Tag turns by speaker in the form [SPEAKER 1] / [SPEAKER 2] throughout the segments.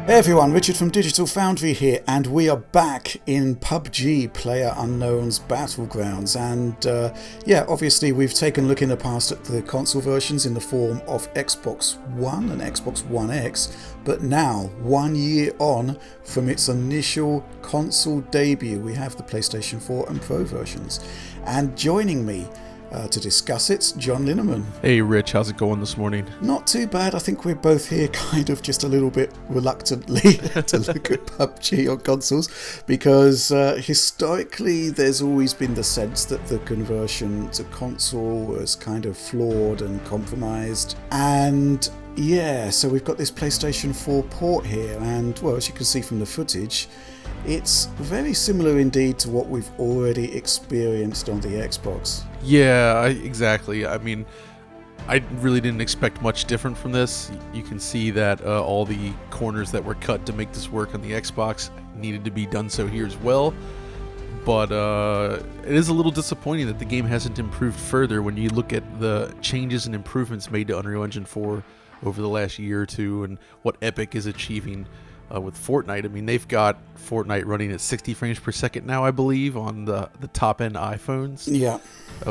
[SPEAKER 1] Hey everyone, Richard from Digital Foundry here, and we are back in PUBG, Playerunknown's Battlegrounds. And yeah, obviously we've taken a look in the past at the console versions in the form of Xbox One and Xbox One X, but now, 1 year on from its initial console debut, we have the PlayStation 4 and Pro versions. And joining me to discuss it, John Linneman.
[SPEAKER 2] Hey Rich, how's it going this morning?
[SPEAKER 1] Not too bad. I think we're both here kind of just a little bit reluctantly to look at PUBG on consoles because historically there's always been the sense that the conversion to console was kind of flawed and compromised. And yeah, so we've got this PlayStation 4 port here, and well, as you can see from the footage, it's very similar indeed to what we've already experienced on the Xbox.
[SPEAKER 2] Yeah, exactly. I mean, I really didn't expect much different from this. You can see that all the corners that were cut to make this work on the Xbox needed to be done so here as well. But it is a little disappointing that the game hasn't improved further when you look at the changes and improvements made to Unreal Engine 4 over the last year or two and what Epic is achieving with Fortnite. I mean, they've got Fortnite running at 60 frames per second now, I believe, on the top-end iPhones.
[SPEAKER 1] Yeah.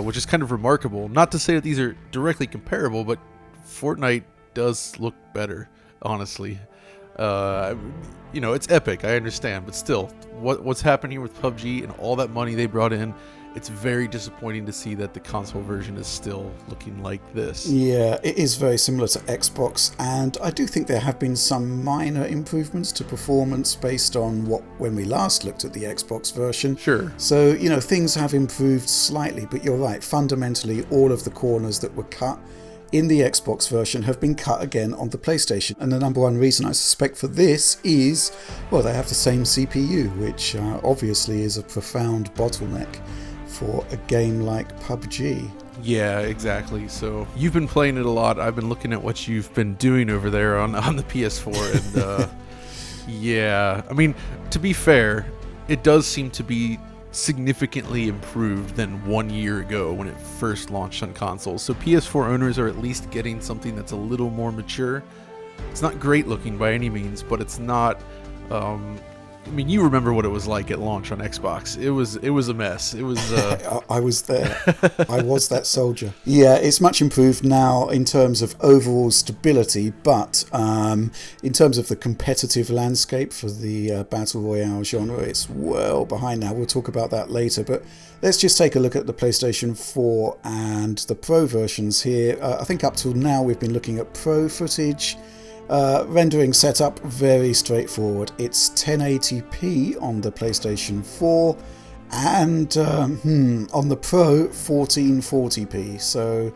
[SPEAKER 2] Which is kind of remarkable. Not to say that these are directly comparable, but Fortnite does look better, honestly. You know, it's Epic, I understand, but still, what's happening with PUBG and all that money they brought in, it's very disappointing to see that the console version is still looking like this.
[SPEAKER 1] Yeah, it is very similar to Xbox, and I do think there have been some minor improvements to performance based on when we last looked at the Xbox version.
[SPEAKER 2] Sure.
[SPEAKER 1] So, you know, things have improved slightly, but you're right, fundamentally all of the corners that were cut in the Xbox version have been cut again on the PlayStation. And the number one reason I suspect for this is, well, they have the same CPU, which obviously is a profound bottleneck for a game like PUBG.
[SPEAKER 2] Yeah, exactly. So you've been playing it a lot. I've been looking at what you've been doing over there on the PS4, and yeah, I mean, to be fair, it does seem to be significantly improved than 1 year ago when it first launched on consoles. So PS4 owners are at least getting something that's a little more mature. It's not great looking by any means, but it's not I mean, you remember what it was like at launch on Xbox. It was a mess. It was
[SPEAKER 1] I was there. I was that soldier. Yeah, it's much improved now in terms of overall stability, but in terms of the competitive landscape for the Battle Royale genre, it's well behind now. We'll talk about that later, but let's just take a look at the PlayStation 4 and the Pro versions here. I think up till now we've been looking at Pro footage. Rendering setup, very straightforward. It's 1080p on the PlayStation 4 and on the Pro 1440p. So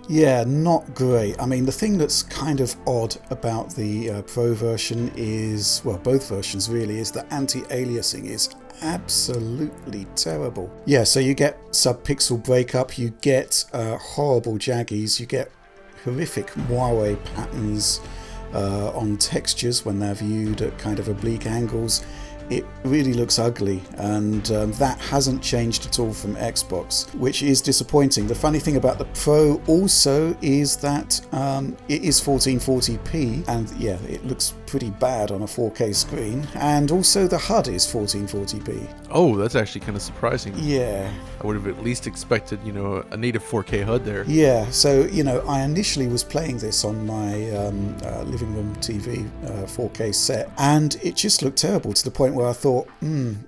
[SPEAKER 1] yeah, not great. I mean, the thing that's kind of odd about the Pro version is, well, both versions really, is that anti-aliasing is absolutely terrible. Yeah, so you get sub-pixel breakup, you get horrible jaggies, you get horrific moire patterns on textures when they're viewed at kind of oblique angles. It really looks ugly, and that hasn't changed at all from Xbox, which is disappointing. The funny thing about the Pro also is that it is 1440p, and yeah, it looks pretty bad on a 4K screen, and also the HUD is 1440p.
[SPEAKER 2] Oh, that's actually kind of surprising.
[SPEAKER 1] Yeah.
[SPEAKER 2] I would have at least expected, you know, a native 4K HUD there.
[SPEAKER 1] Yeah, so, you know, I initially was playing this on my living room TV 4K set, and it just looked terrible to the point where I thought,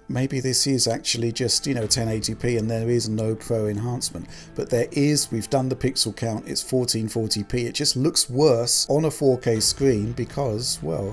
[SPEAKER 1] maybe this is actually just, you know, 1080p and there is no Pro enhancement. But there is, we've done the pixel count, it's 1440p. It just looks worse on a 4K screen because, well,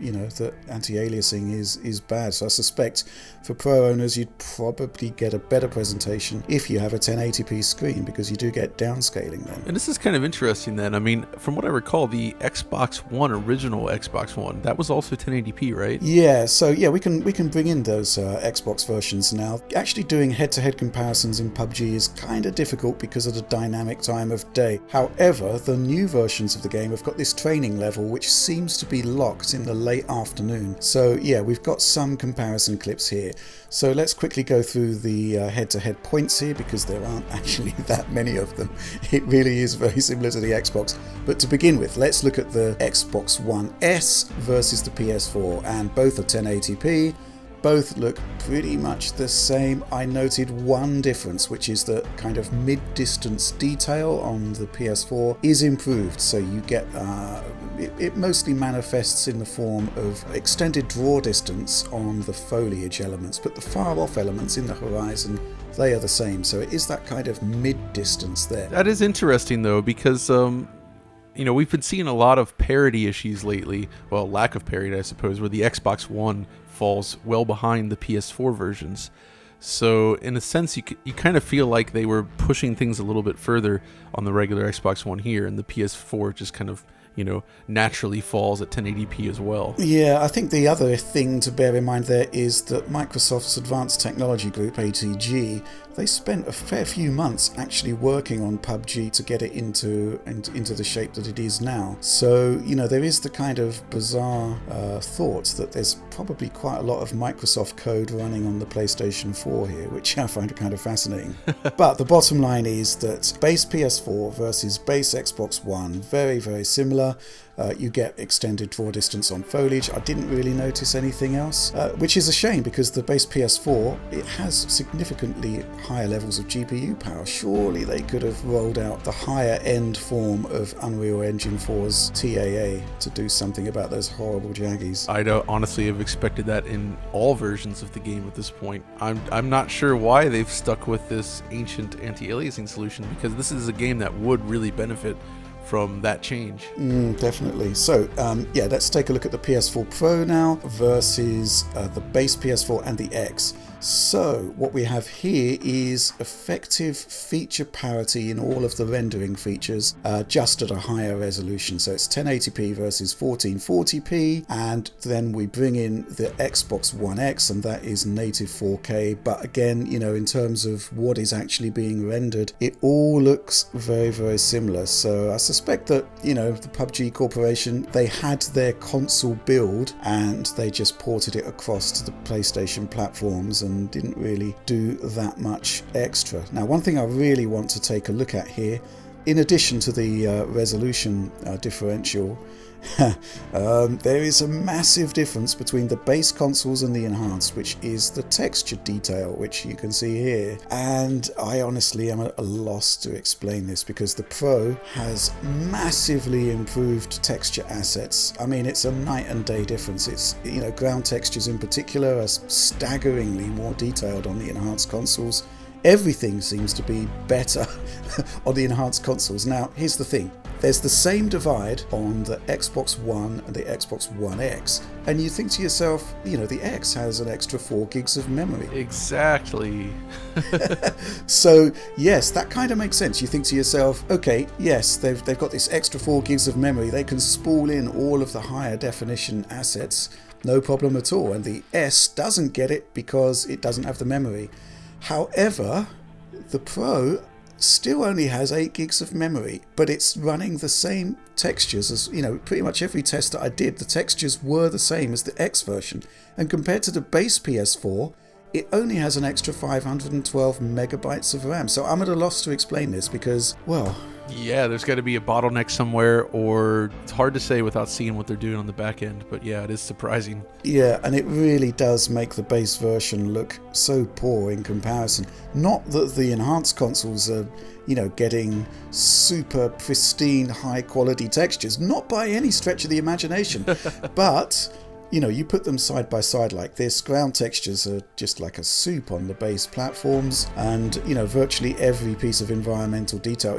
[SPEAKER 1] you know, the anti-aliasing is bad. So I suspect for Pro owners, you'd probably get a better presentation if you have a 1080p screen, because you do get downscaling then.
[SPEAKER 2] And this is kind of interesting then. I mean, from what I recall, the Xbox One, original Xbox One, that was also 1080p, right?
[SPEAKER 1] Yeah, so yeah, we can bring in those Xbox versions now. Actually doing head-to-head comparisons in PUBG is kind of difficult because of the dynamic time of day. However, the new versions of the game have got this training level which seems to be locked o'clock in the late afternoon. So yeah, we've got some comparison clips here. So let's quickly go through the head-to-head points here, because there aren't actually that many of them. It really is very similar to the Xbox. But to begin with, let's look at the Xbox One S versus the PS4, and both are 1080p. Both look pretty much the same. I noted one difference, which is that kind of mid-distance detail on the PS4 is improved. So you get, it mostly manifests in the form of extended draw distance on the foliage elements, but the far off elements in the horizon, they are the same. So it is that kind of mid-distance there.
[SPEAKER 2] That is interesting though, because we've been seeing a lot of parity issues lately. Well, lack of parity, I suppose, where the Xbox One falls well behind the PS4 versions. So in a sense, you kind of feel like they were pushing things a little bit further on the regular Xbox One here, and the PS4 just kind of, naturally falls at 1080p as well.
[SPEAKER 1] Yeah, I think the other thing to bear in mind there is that Microsoft's Advanced Technology Group, ATG, they spent a fair few months actually working on PUBG to get it into the shape that it is now. So, there is the kind of bizarre thought that there's probably quite a lot of Microsoft code running on the PlayStation 4 here, which I find kind of fascinating. But the bottom line is that base PS4 versus base Xbox One, very, very similar. You get extended draw distance on foliage. I didn't really notice anything else, which is a shame, because the base PS4, it has significantly higher levels of GPU power. Surely they could have rolled out the higher end form of Unreal Engine 4's TAA to do something about those horrible jaggies.
[SPEAKER 2] I don't honestly have expected that in all versions of the game at this point. I'm not sure why they've stuck with this ancient anti-aliasing solution, because this is a game that would really benefit from that change.
[SPEAKER 1] Definitely. So let's take a look at the PS4 Pro now versus the base PS4 and the X. So what we have here is effective feature parity in all of the rendering features, just at a higher resolution. So it's 1080p versus 1440p, and then we bring in the Xbox One X, and that is native 4K. But again, in terms of what is actually being rendered, it all looks very, very similar. So I suspect that, the PUBG Corporation, they had their console build and they just ported it across to the PlayStation platforms and didn't really do that much extra. Now, one thing I really want to take a look at here, in addition to the resolution differential, there is a massive difference between the base consoles and the enhanced, which is the texture detail, which you can see here. And I honestly am at a loss to explain this, because the Pro has massively improved texture assets. I mean, it's a night and day difference. It's, ground textures in particular are staggeringly more detailed on the enhanced consoles. Everything seems to be better on the enhanced consoles. Now, here's the thing. There's the same divide on the Xbox One and the Xbox One X, and you think to yourself, the X has an extra 4 gigs of memory.
[SPEAKER 2] Exactly.
[SPEAKER 1] So, yes, that kind of makes sense. You think to yourself, okay, yes, they've got this extra 4 gigs of memory. They can spool in all of the higher definition assets, no problem at all. And the S doesn't get it because it doesn't have the memory. However, the Pro still only has 8 gigs of memory, but it's running the same textures as, pretty much every test that I did, the textures were the same as the X version. And compared to the base PS4, it only has an extra 512 megabytes of RAM. So I'm at a loss to explain this because, well...
[SPEAKER 2] Yeah, there's got to be a bottleneck somewhere, or it's hard to say without seeing what they're doing on the back end. But yeah, it is surprising.
[SPEAKER 1] Yeah, and it really does make the base version look so poor in comparison. Not that the enhanced consoles are, getting super pristine, high quality textures. Not by any stretch of the imagination. But... you put them side by side like this, ground textures are just like a soup on the base platforms, and, virtually every piece of environmental detail,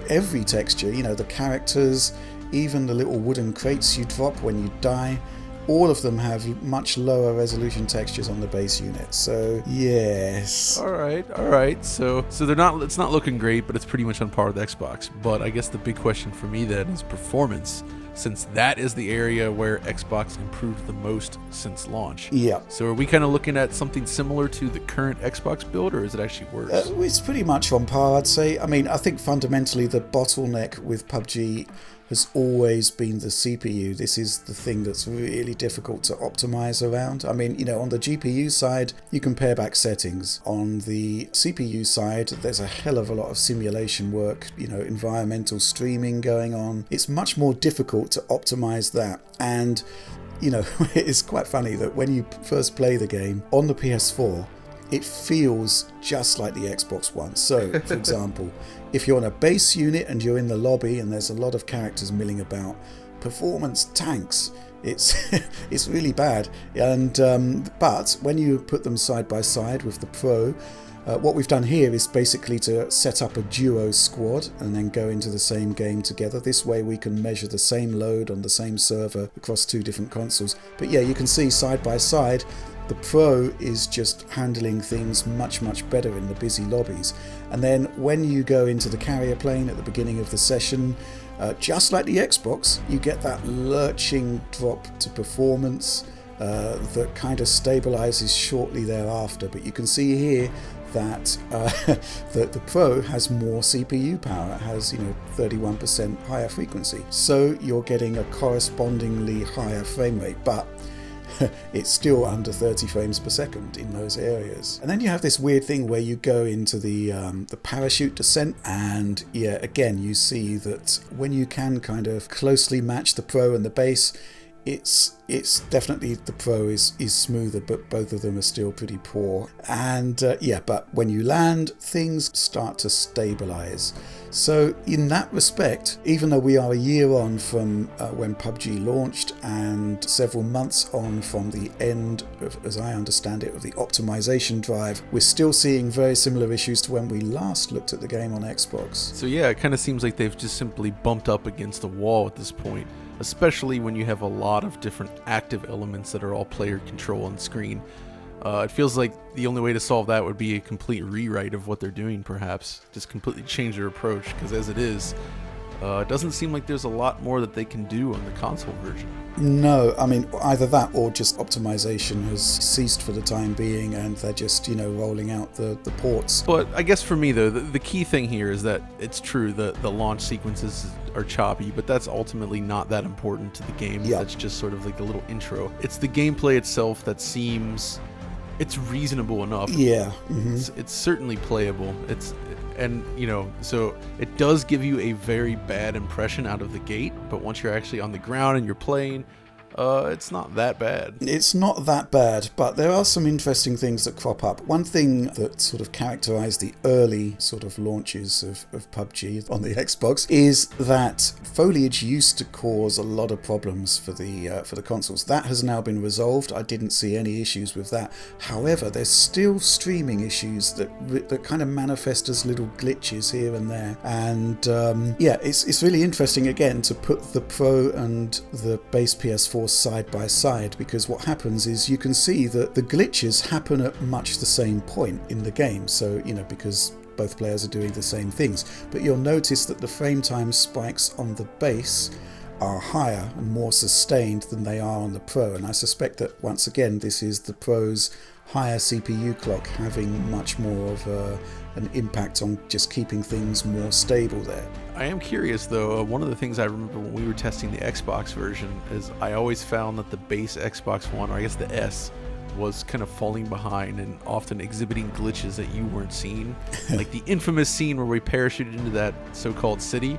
[SPEAKER 1] every texture, the characters, even the little wooden crates you drop when you die, all of them have much lower resolution textures on the base unit. So, yes.
[SPEAKER 2] All right. So it's not looking great, but it's pretty much on par with Xbox. But I guess the big question for me then is performance, since that is the area where Xbox improved the most since launch.
[SPEAKER 1] Yeah.
[SPEAKER 2] So are we kind of looking at something similar to the current Xbox build, or is it actually worse?
[SPEAKER 1] It's pretty much on par, I'd say. I mean, I think fundamentally the bottleneck with PUBG has always been the CPU. This is the thing that's really difficult to optimize around. I mean, on the GPU side, you can pare back settings. On the CPU side, there's a hell of a lot of simulation work, environmental streaming going on. It's much more difficult to optimize that. And, it's quite funny that when you first play the game on the PS4, it feels just like the Xbox One. So, for example, if you're on a base unit and you're in the lobby and there's a lot of characters milling about, performance tanks. It's really bad. And but when you put them side by side with the Pro, what we've done here is basically to set up a duo squad and then go into the same game together. This way we can measure the same load on the same server across 2 different consoles. But yeah, you can see side by side, the Pro is just handling things much, much better in the busy lobbies. And then when you go into the carrier plane at the beginning of the session, just like the Xbox, you get that lurching drop to performance that kind of stabilizes shortly thereafter. But you can see here that the Pro has more CPU power. It has 31% higher frequency, so you're getting a correspondingly higher frame rate, but it's still under 30 frames per second in those areas. And then you have this weird thing where you go into the parachute descent, and yeah, again you see that when you can kind of closely match the Pro and the base, it's definitely the Pro is smoother, but both of them are still pretty poor. And but when you land, things start to stabilize. So in that respect, even though we are a year on from when PUBG launched and several months on from the end of, as I understand it, of the optimization drive, we're still seeing very similar issues to when we last looked at the game on Xbox. So
[SPEAKER 2] yeah, it kind of seems like they've just simply bumped up against the wall at this point, especially when you have a lot of different active elements that are all player control on screen. It feels like the only way to solve that would be a complete rewrite of what they're doing, perhaps. Just completely change their approach, because as it is, it doesn't seem like there's a lot more that they can do on the console version.
[SPEAKER 1] No, I mean, either that or just optimization has ceased for the time being and they're just, rolling out the ports.
[SPEAKER 2] But I guess for me, though, the key thing here is that it's true that the launch sequences are choppy, but that's ultimately not that important to the game.
[SPEAKER 1] Yeah.
[SPEAKER 2] That's just sort of like a little intro. It's the gameplay itself that seems... It's reasonable enough.
[SPEAKER 1] Yeah. Mm-hmm.
[SPEAKER 2] It's certainly playable. So it does give you a very bad impression out of the gate, but once you're actually on the ground and you're playing, it's not that bad.
[SPEAKER 1] It's not that bad, but there are some interesting things that crop up. One thing that sort of characterized the early sort of launches of PUBG on the Xbox is that foliage used to cause a lot of problems for the consoles. That has now been resolved. I didn't see any issues with that. However, there's still streaming issues that kind of manifest as little glitches here and there. And it's really interesting again to put the Pro and the base PS4 side by side, because what happens is you can see that the glitches happen at much the same point in the game. So, because both players are doing the same things, but you'll notice that the frame time spikes on the base are higher and more sustained than they are on the Pro, and I suspect that once again this is the Pro's higher CPU clock having much more of an impact on just keeping things more stable there.
[SPEAKER 2] I am curious though, one of the things I remember when we were testing the Xbox version is I always found that the base Xbox One, or I guess the S, was kind of falling behind and often exhibiting glitches that you weren't seeing. Like the infamous scene where we parachuted into that so-called city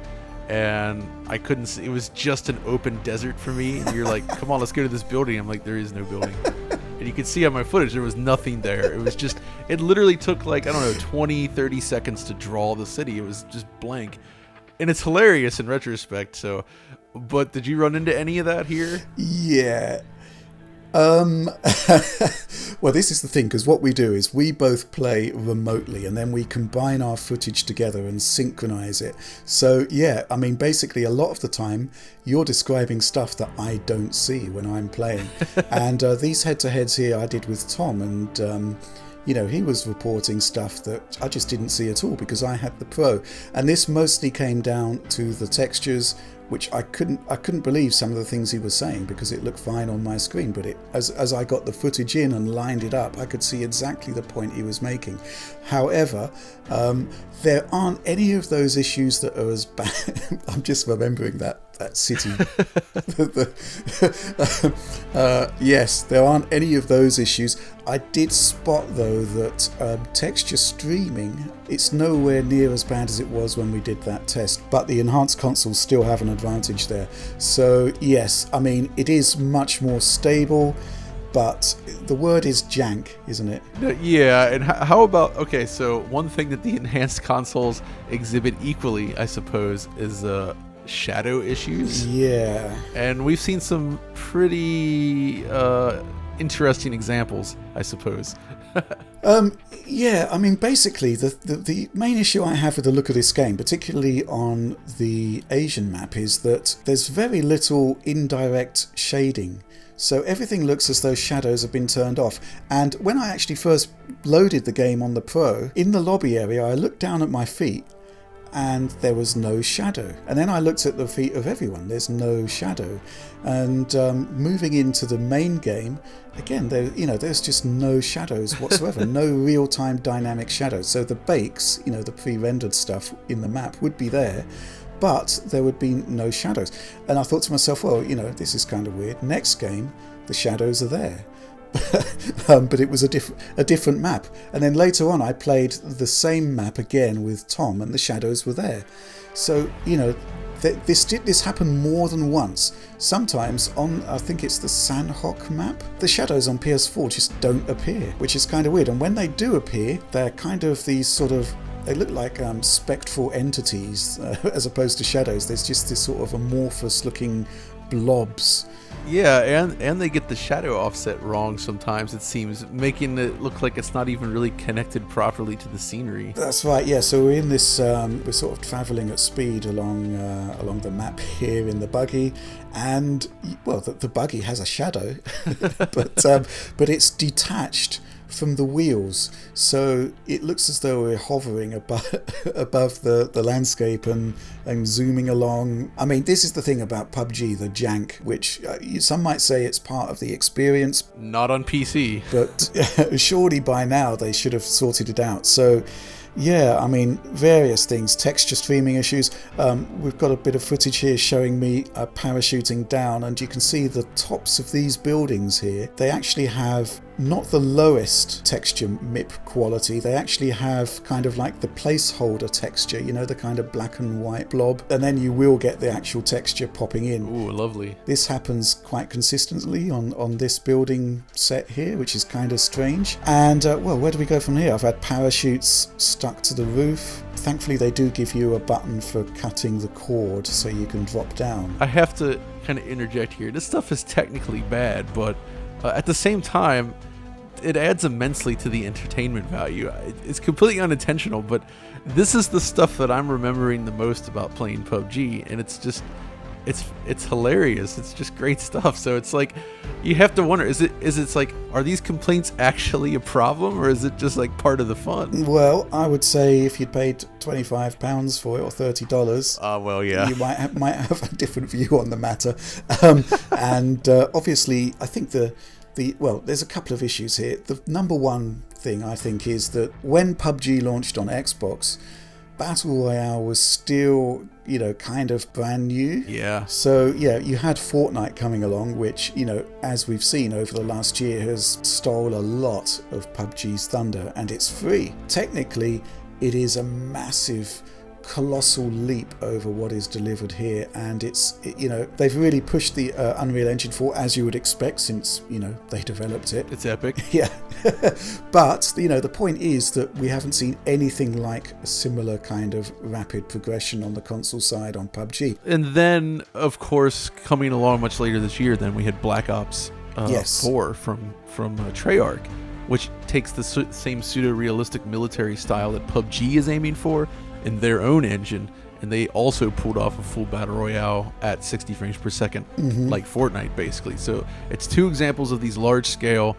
[SPEAKER 2] and I couldn't see, it was just an open desert for me, and you're like, come on, let's go to this building. I'm like, there is no building. And you could see on my footage there was nothing there. It was just, it literally took 20-30 seconds to draw the city. It was just blank. And it's hilarious in retrospect. So, but did you run into any of that here?
[SPEAKER 1] Yeah. Well, this is the thing, because what we do is we both play remotely and then we combine our footage together and synchronize it. So yeah, I mean, basically a lot of the time you're describing stuff that I don't see when I'm playing. And these head-to-heads here I did with Tom, and he was reporting stuff that I just didn't see at all because I had the Pro. And this mostly came down to the textures, which I couldn't believe some of the things he was saying because it looked fine on my screen, but as I got the footage in and lined it up, I could see exactly the point he was making. However, there aren't any of those issues that are as bad. I'm just remembering that that city. Yes, there aren't any of those issues. I did spot though that texture streaming, it's nowhere near as bad as it was when we did that test, but the enhanced consoles still have an advantage there. So yes, I mean, it is much more stable, but the word is jank, isn't it?
[SPEAKER 2] Yeah, and how about, okay, so one thing that the enhanced consoles exhibit equally, I suppose, is shadow issues.
[SPEAKER 1] Yeah.
[SPEAKER 2] And we've seen some pretty interesting examples, I suppose.
[SPEAKER 1] Yeah, I mean, basically, the main issue I have with the look of this game, particularly on the Asian map, is that there's very little indirect shading. So everything looks as though shadows have been turned off. And when I actually first loaded the game on the Pro, in the lobby area, I looked down at my feet and there was no shadow. And then I looked at the feet of everyone, there's no shadow. And moving into the main game, again, there's just no shadows whatsoever, no real-time dynamic shadows. So the bakes, the pre-rendered stuff in the map would be there, but there would be no shadows. And I thought to myself, well, this is kind of weird. Next game, the shadows are there. But it was a different map. And then later on, I played the same map again with Tom, and the shadows were there. So, this happened more than once. Sometimes on, I think it's the Sanhok map, the shadows on PS4 just don't appear, which is kind of weird. And when they do appear, they're kind of these sort of, they look like spectral entities as opposed to shadows. There's just this sort of amorphous looking blobs.
[SPEAKER 2] Yeah, and they get the shadow offset wrong sometimes, it seems, making it look like it's not even really connected properly to the scenery.
[SPEAKER 1] That's right, yeah. So we're in this, we're sort of travelling at speed along the map here in the buggy, and, well, the buggy has a shadow, but it's detached from the wheels, so it looks as though we're hovering above the landscape and zooming along. I mean, this is the thing about PUBG, the jank, which some might say it's part of the experience.
[SPEAKER 2] Not on PC.
[SPEAKER 1] But surely by now they should have sorted it out. So yeah, I mean, various things, texture streaming issues. We've got a bit of footage here showing me parachuting down, and you can see the tops of these buildings here. They actually have not the lowest texture MIP quality. They actually have kind of like the placeholder texture, the kind of black and white blob, and then you will get the actual texture popping in.
[SPEAKER 2] Ooh, lovely.
[SPEAKER 1] This happens quite consistently on this building set here, which is kind of strange. And well, where do we go from here? I've had parachutes stuck to the roof. Thankfully, they do give you a button for cutting the cord so you can drop down.
[SPEAKER 2] I have to kind of interject here. This stuff is technically bad, but at the same time, it adds immensely to the entertainment value. It's completely unintentional, but this is the stuff that I'm remembering the most about playing PUBG, and it's just, it's hilarious. It's just great stuff. So it's like, you have to wonder, is it like, are these complaints actually a problem, or is it just like part of the fun?
[SPEAKER 1] Well, I would say if you'd paid £25 for it, or $30,
[SPEAKER 2] well, yeah,
[SPEAKER 1] you might have a different view on the matter. And obviously, I think well, there's a couple of issues here. The number one thing, I think, is that when PUBG launched on Xbox, Battle Royale was still, kind of brand new.
[SPEAKER 2] Yeah.
[SPEAKER 1] So, yeah, you had Fortnite coming along, which, as we've seen over the last year, has stole a lot of PUBG's thunder, and it's free. Technically, it is a massive, colossal leap over what is delivered here, and they've really pushed the Unreal Engine 4, as you would expect, since they developed it.
[SPEAKER 2] It's epic.
[SPEAKER 1] Yeah. But the point is that we haven't seen anything like a similar kind of rapid progression on the console side on PUBG.
[SPEAKER 2] And then, of course, coming along much later this year, then we had Black Ops 4 from Treyarch, which takes the same pseudo-realistic military style that PUBG is aiming for in their own engine, and they also pulled off a full battle royale at 60 frames per second, like Fortnite, basically. So it's two examples of these large-scale,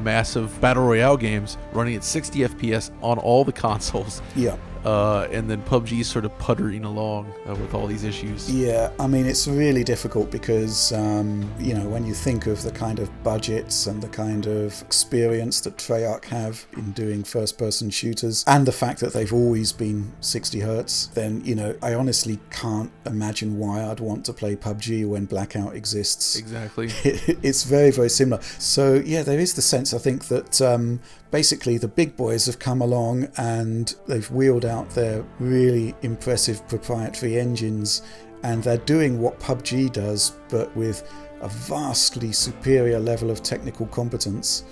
[SPEAKER 2] massive battle royale games running at 60 FPS on all the consoles.
[SPEAKER 1] Yeah.
[SPEAKER 2] and then PUBG sort of puttering along with all these issues.
[SPEAKER 1] Yeah, I mean, it's really difficult because, when you think of the kind of budgets and the kind of experience that Treyarch have in doing first-person shooters, and the fact that they've always been 60 hertz, then, I honestly can't imagine why I'd want to play PUBG when Blackout exists.
[SPEAKER 2] Exactly.
[SPEAKER 1] It's very, very similar. So, yeah, there is the sense, I think, that basically the big boys have come along and they've wheeled out their really impressive proprietary engines, and they're doing what PUBG does, but with a vastly superior level of technical competence.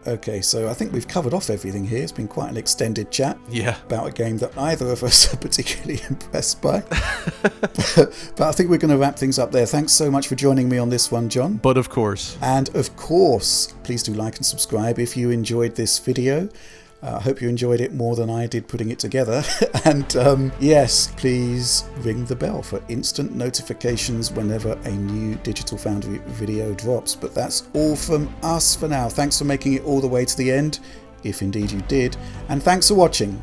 [SPEAKER 1] Okay, so I think we've covered off everything here. It's been quite an extended chat about a game that neither of us are particularly impressed by. But I think we're going to wrap things up there. Thanks so much for joining me on this one, John.
[SPEAKER 2] But of course.
[SPEAKER 1] And of course, please do like and subscribe if you enjoyed this video. I hope you enjoyed it more than I did putting it together. And yes, please ring the bell for instant notifications whenever a new Digital Foundry video drops. But that's all from us for now. Thanks for making it all the way to the end, if indeed you did. And thanks for watching.